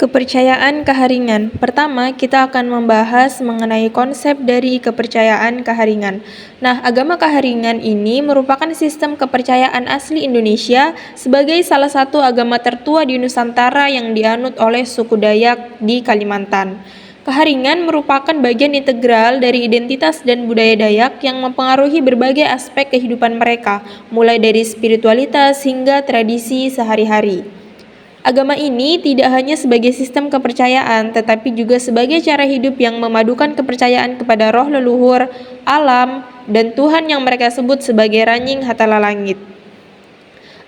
Kepercayaan keharingan. Pertama, kita akan membahas mengenai konsep dari kepercayaan keharingan. Nah, agama keharingan ini merupakan sistem kepercayaan asli Indonesia sebagai salah satu agama tertua di Nusantara yang dianut oleh suku Dayak di Kalimantan. Keharingan merupakan bagian integral dari identitas dan budaya Dayak yang mempengaruhi berbagai aspek kehidupan mereka, mulai dari spiritualitas hingga tradisi sehari-hari. Agama ini tidak hanya sebagai sistem kepercayaan, tetapi juga sebagai cara hidup yang memadukan kepercayaan kepada roh leluhur, alam, dan Tuhan yang mereka sebut sebagai Ranying Hatala Langit.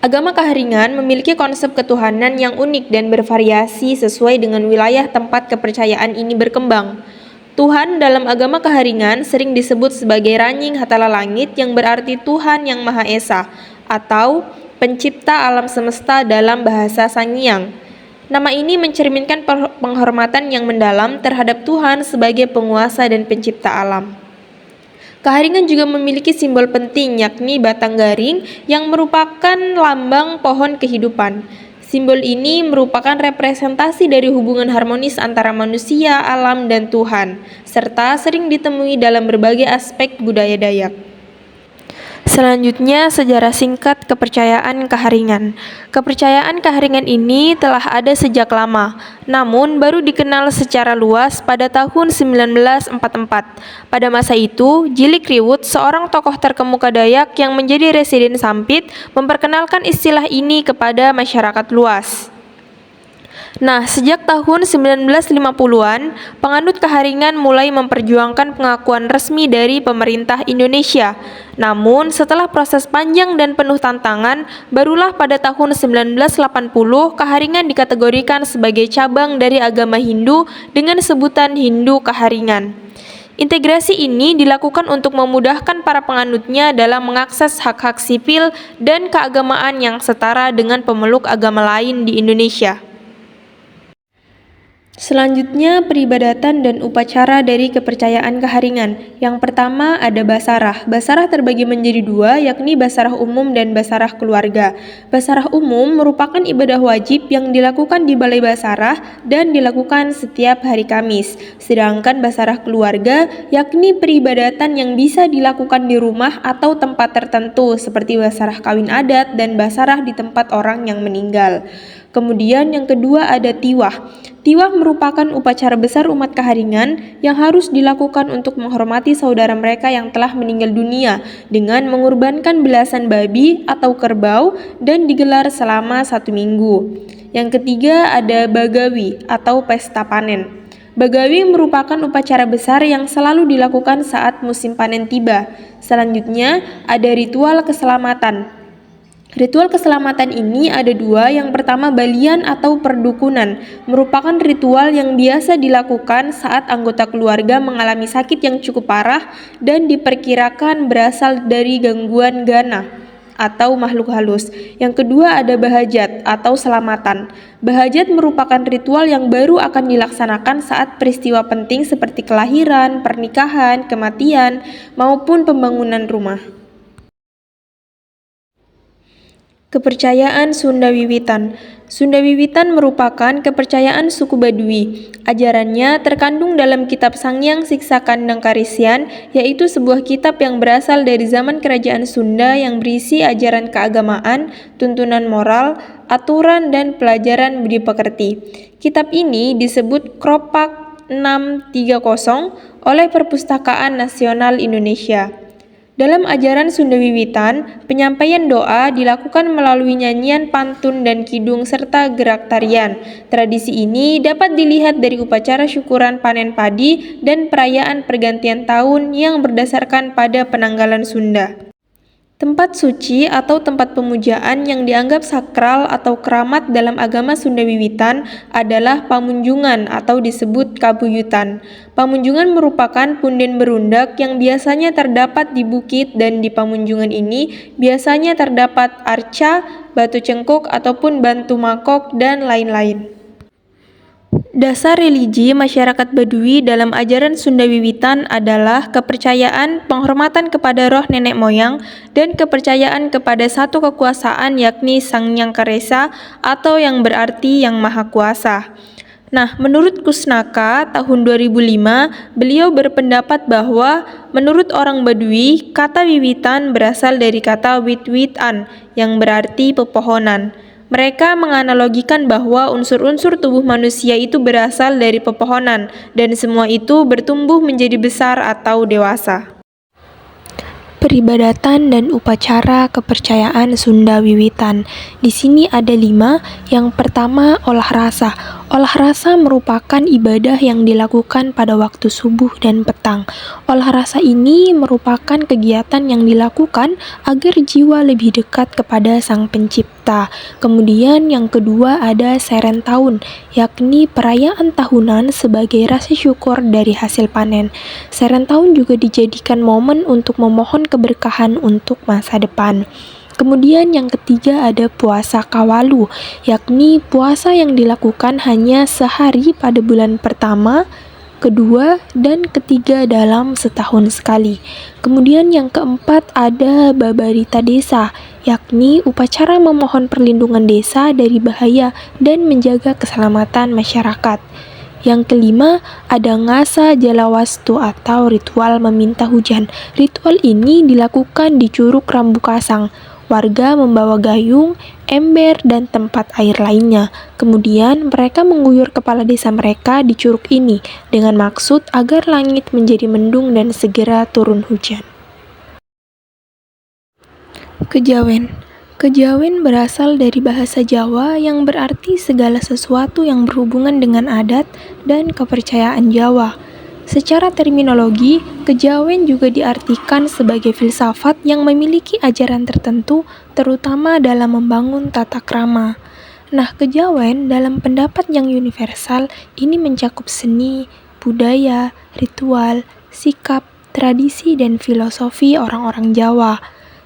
Agama Keharingan memiliki konsep ketuhanan yang unik dan bervariasi sesuai dengan wilayah tempat kepercayaan ini berkembang. Tuhan dalam agama Keharingan sering disebut sebagai Ranying Hatala Langit yang berarti Tuhan yang Maha Esa atau pencipta alam semesta dalam bahasa Sangiang. Nama ini mencerminkan penghormatan yang mendalam terhadap Tuhan sebagai penguasa dan pencipta alam. Keharingan juga memiliki simbol penting yakni batang garing yang merupakan lambang pohon kehidupan. Simbol ini merupakan representasi dari hubungan harmonis antara manusia, alam, dan Tuhan, serta sering ditemui dalam berbagai aspek budaya Dayak. Selanjutnya, sejarah singkat kepercayaan keharingan. Kepercayaan keharingan ini telah ada sejak lama, namun baru dikenal secara luas pada tahun 1944. Pada masa itu, Jilik Riwut, seorang tokoh terkemuka Dayak yang menjadi residen Sampit, memperkenalkan istilah ini kepada masyarakat luas. Nah, sejak tahun 1950-an, penganut keharingan mulai memperjuangkan pengakuan resmi dari pemerintah Indonesia. Namun, setelah proses panjang dan penuh tantangan, barulah pada tahun 1980 keharingan dikategorikan sebagai cabang dari agama Hindu dengan sebutan Hindu Keharingan. Integrasi ini dilakukan untuk memudahkan para penganutnya dalam mengakses hak-hak sipil dan keagamaan yang setara dengan pemeluk agama lain di Indonesia. Selanjutnya, peribadatan dan upacara dari kepercayaan keharingan. Yang pertama ada basarah. Basarah terbagi menjadi dua, yakni basarah umum dan basarah keluarga. Basarah umum merupakan ibadah wajib yang dilakukan di balai basarah dan dilakukan setiap hari Kamis. Sedangkan basarah keluarga, yakni peribadatan yang bisa dilakukan di rumah atau tempat tertentu, seperti basarah kawin adat dan basarah di tempat orang yang meninggal. Kemudian yang kedua ada tiwah. Tiwah merupakan upacara besar umat keharingan yang harus dilakukan untuk menghormati saudara mereka yang telah meninggal dunia dengan mengorbankan belasan babi atau kerbau dan digelar selama 1 minggu. Yang ketiga ada bagawi atau pesta panen. Bagawi merupakan upacara besar yang selalu dilakukan saat musim panen tiba. Selanjutnya ada ritual keselamatan. Ritual keselamatan ini ada dua. Yang pertama balian atau perdukunan, merupakan ritual yang biasa dilakukan saat anggota keluarga mengalami sakit yang cukup parah dan diperkirakan berasal dari gangguan gana atau makhluk halus. Yang kedua ada bahajat atau selamatan. Bahajat merupakan ritual yang baru akan dilaksanakan saat peristiwa penting seperti kelahiran, pernikahan, kematian, maupun pembangunan rumah. Kepercayaan Sunda Wiwitan. Sunda Wiwitan merupakan kepercayaan suku Baduy. Ajarannya terkandung dalam kitab Sangyang Siksa Kandang Karisian, yaitu sebuah kitab yang berasal dari zaman kerajaan Sunda yang berisi ajaran keagamaan, tuntunan moral, aturan, dan pelajaran budi pekerti. Kitab ini disebut Kropak 630 oleh Perpustakaan Nasional Indonesia. Dalam ajaran Sunda Wiwitan, penyampaian doa dilakukan melalui nyanyian, pantun, dan kidung serta gerak tarian. Tradisi ini dapat dilihat dari upacara syukuran panen padi dan perayaan pergantian tahun yang berdasarkan pada penanggalan Sunda. Tempat suci atau tempat pemujaan yang dianggap sakral atau keramat dalam agama Sunda Wiwitan adalah pamunjungan atau disebut kabuyutan. Pamunjungan merupakan punden berundak yang biasanya terdapat di bukit, dan di pamunjungan ini biasanya terdapat arca, batu cengkok ataupun bantu mangkok dan lain-lain. Dasar religi masyarakat Baduy dalam ajaran Sunda Wiwitan adalah kepercayaan penghormatan kepada roh nenek moyang dan kepercayaan kepada satu kekuasaan yakni Sang Hyang Karesa atau yang berarti yang maha kuasa. Nah, menurut Kusnaka tahun 2005, beliau berpendapat bahwa menurut orang Badui, kata wiwitan berasal dari kata wit-witan yang berarti pepohonan. Mereka menganalogikan bahwa unsur-unsur tubuh manusia itu berasal dari pepohonan dan semua itu bertumbuh menjadi besar atau dewasa. Peribadatan dan upacara kepercayaan Sunda Wiwitan. Di sini ada 5. Yang pertama, olah rasa. Olah rasa merupakan ibadah yang dilakukan pada waktu subuh dan petang. Olah rasa ini merupakan kegiatan yang dilakukan agar jiwa lebih dekat kepada Sang Pencipta. Kemudian yang kedua ada seren tahun, yakni perayaan tahunan sebagai rasa syukur dari hasil panen. Seren tahun juga dijadikan momen untuk memohon keberkahan untuk masa depan. Kemudian yang ketiga ada puasa Kawalu, yakni puasa yang dilakukan hanya sehari pada bulan pertama, kedua, dan ketiga dalam setahun sekali. Kemudian yang keempat ada Babarita Desa, yakni upacara memohon perlindungan desa dari bahaya dan menjaga keselamatan masyarakat. Yang kelima, ada Ngasa Jalawastu atau ritual meminta hujan. Ritual ini dilakukan di Curug Rambu Kasang. Warga membawa gayung, ember, dan tempat air lainnya. Kemudian mereka mengguyur kepala desa mereka di curug ini dengan maksud agar langit menjadi mendung dan segera turun hujan. Kejawen. Kejawen berasal dari bahasa Jawa yang berarti segala sesuatu yang berhubungan dengan adat dan kepercayaan Jawa. Secara terminologi, kejawen juga diartikan sebagai filsafat yang memiliki ajaran tertentu, terutama dalam membangun tata krama. Nah, kejawen dalam pendapat yang universal ini mencakup seni, budaya, ritual, sikap, tradisi, dan filosofi orang-orang Jawa.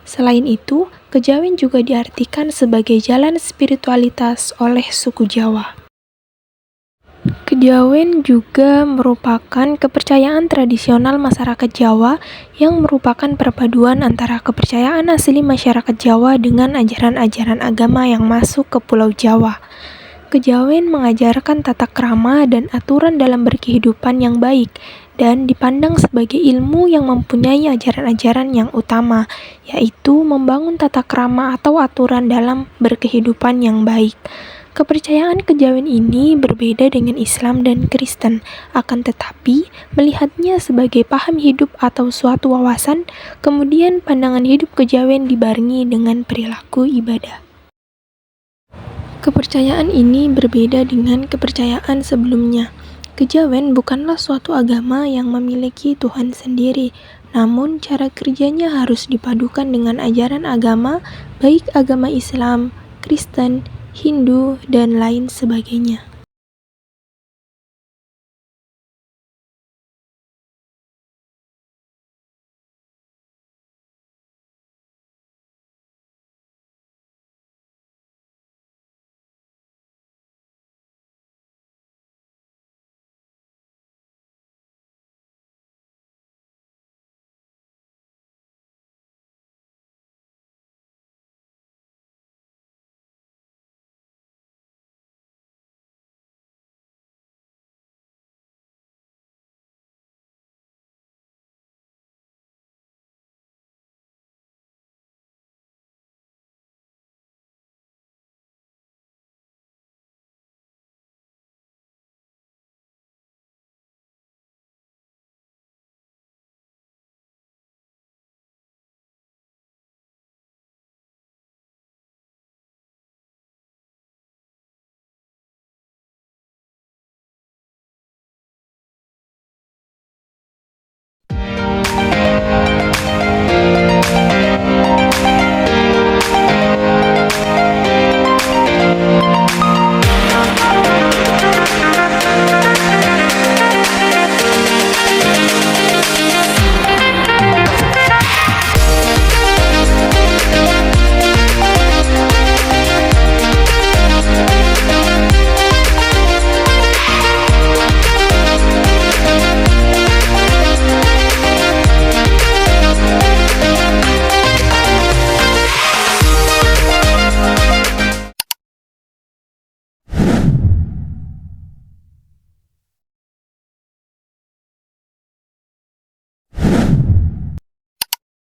Selain itu, kejawen juga diartikan sebagai jalan spiritualitas oleh suku Jawa. Kejawen juga merupakan kepercayaan tradisional masyarakat Jawa yang merupakan perpaduan antara kepercayaan asli masyarakat Jawa dengan ajaran-ajaran agama yang masuk ke Pulau Jawa. Kejawen mengajarkan tata krama dan aturan dalam berkehidupan yang baik dan dipandang sebagai ilmu yang mempunyai ajaran-ajaran yang utama, yaitu membangun tata krama atau aturan dalam berkehidupan yang baik. Kepercayaan kejawen ini berbeda dengan Islam dan Kristen, akan tetapi melihatnya sebagai paham hidup atau suatu wawasan, kemudian pandangan hidup kejawen dibarengi dengan perilaku ibadah. Kepercayaan ini berbeda dengan kepercayaan sebelumnya. Kejawen bukanlah suatu agama yang memiliki Tuhan sendiri, namun cara kerjanya harus dipadukan dengan ajaran agama, baik agama Islam, Kristen, Hindu, dan lain sebagainya.